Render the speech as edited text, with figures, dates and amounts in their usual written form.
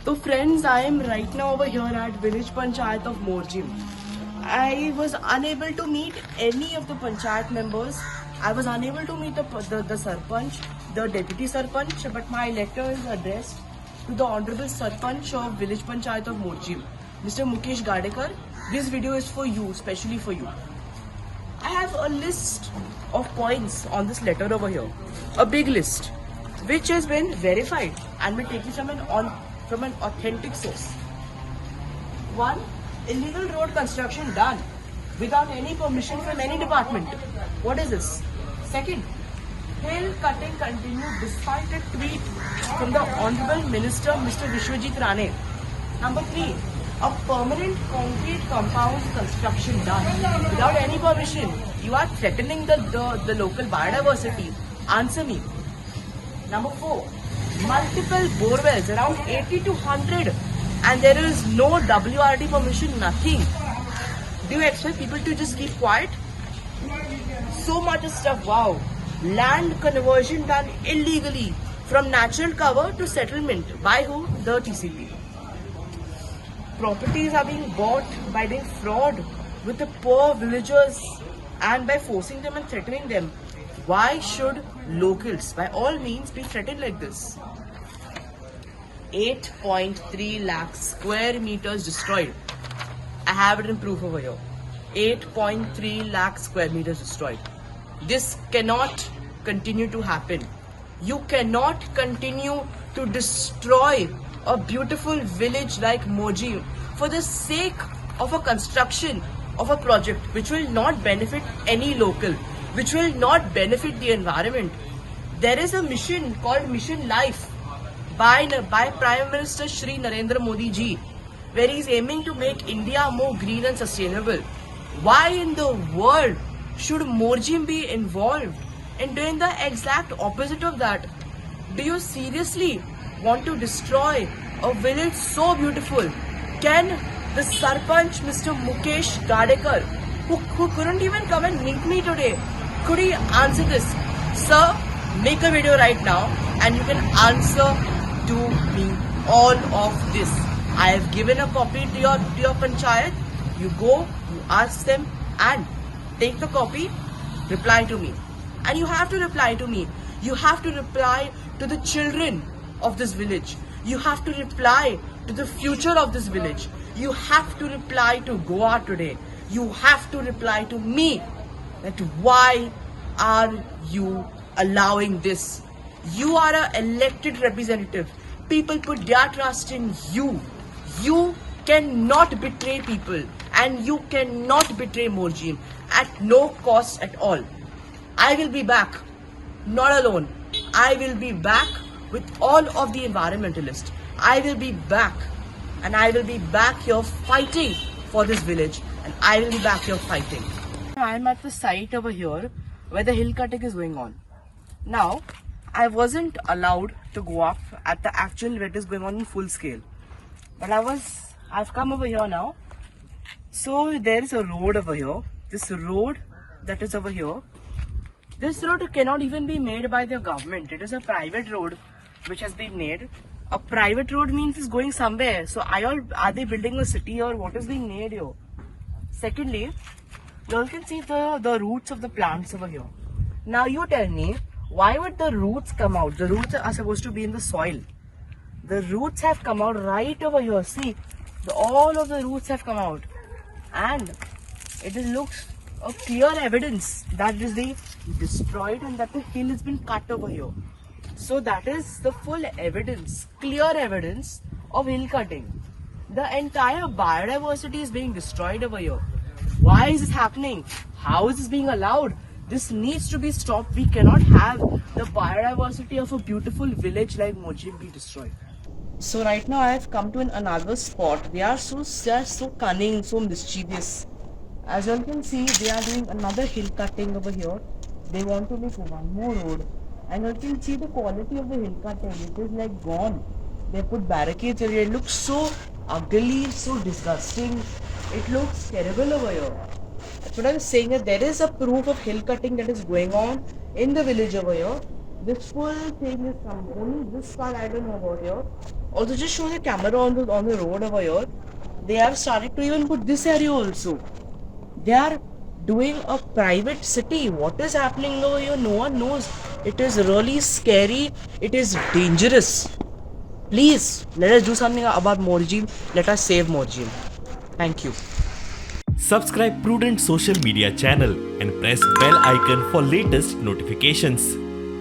So friends, I am right now over here at village panchayat of Morjim. I was unable to meet any of the panchayat members. I was unable to meet the sarpanch, the deputy sarpanch, but my letter is addressed to the honorable sarpanch of village panchayat of Morjim, Mr. Mukesh Gadekar. This video is for you, especially for you. I have a list of points on this letter over here, a big list, which has been verified and been taken from an authentic source. 1. Illegal road construction done without any permission from any department. What is this? 2nd, hill cutting continued despite a tweet from the Honorable Minister Mr. Vishwajit Rane. Number 3, a permanent concrete compound construction done without any permission. You are threatening the local biodiversity. Answer me. Number 4, multiple borewells, around 80 to 100, and there is no WRD permission, nothing. Do you expect people to just keep quiet? So much stuff, wow. Land conversion done illegally from natural cover to settlement. By who? The TCP. Properties are being bought by doing fraud with the poor villagers and by forcing them and threatening them. Why should locals, by all means, be threatened like this? 8.3 lakh square meters destroyed. I have it in proof over here. 8.3 lakh square meters destroyed. This cannot continue to happen. You cannot continue to destroy a beautiful village like Morjim for the sake of a construction of a project which will not benefit any local, which will not benefit the environment. There is a mission called Mission Life by Prime Minister Shri Narendra Modi ji, where he is aiming to make India more green and sustainable. Why in the world should Morjim be involved in doing the exact opposite of that? Do you seriously want to destroy a village so beautiful? Can the Sarpanch, Mr. Mukesh Gadekar, who couldn't even come and meet me today, could he answer this? Sir, make a video right now and you can answer to me all of this. I have given a copy to your panchayat. You go, you ask them and take the copy, reply to me. And you have to reply to me. You have to reply to the children of this village. You have to reply to the future of this village. You have to reply to Goa today. You have to reply to me that why are you allowing this? You are an elected representative. People put their trust in you. You cannot betray people and you cannot betray Morjim at no cost at all. I will be back, not alone. I will be back with all of the environmentalists. I will be back and I will be back here fighting for this village and I will be back here fighting. I am at the site over here where the hill cutting is going on. Now, I wasn't allowed to go up at the actual where it is going on in full scale. But I've come over here now. So there is a road over here. This road that is over here. This road cannot even be made by the government. It is a private road which has been made. A private road means it's going somewhere. So are they building a city or what is being made here? Secondly, you all can see the roots of the plants over here. Now you tell me, why would the roots come out? The roots are supposed to be in the soil. The roots have come out right over here. See, all of the roots have come out. And it looks a clear evidence that it is being destroyed and that the hill has been cut over here. So that is the full evidence, clear evidence of hill cutting. The entire biodiversity is being destroyed over here. Why is this happening? How is this being allowed? This needs to be stopped. We cannot have the biodiversity of a beautiful village like Morjim be destroyed. So right now I have come to another spot. They are so cunning, so mischievous. As you all can see, they are doing another hill cutting over here. They want to make one more road. And you can see the quality of the hill cutting. It is like gone. They put barricades over here. It looks so ugly, so disgusting. It looks terrible over here. That's what I was saying, that there is a proof of hill cutting that is going on in the village over here. This full thing is some only this part I don't know about here. Also, just show the camera on the road over here. They have started to even put this area also. They are doing a private city. What is happening over here? No one knows. It is really scary. It is dangerous. Please let us do something about Morjim. Let us save Morjim. Thank you. Subscribe Prudent social media channel and press bell icon for latest notifications.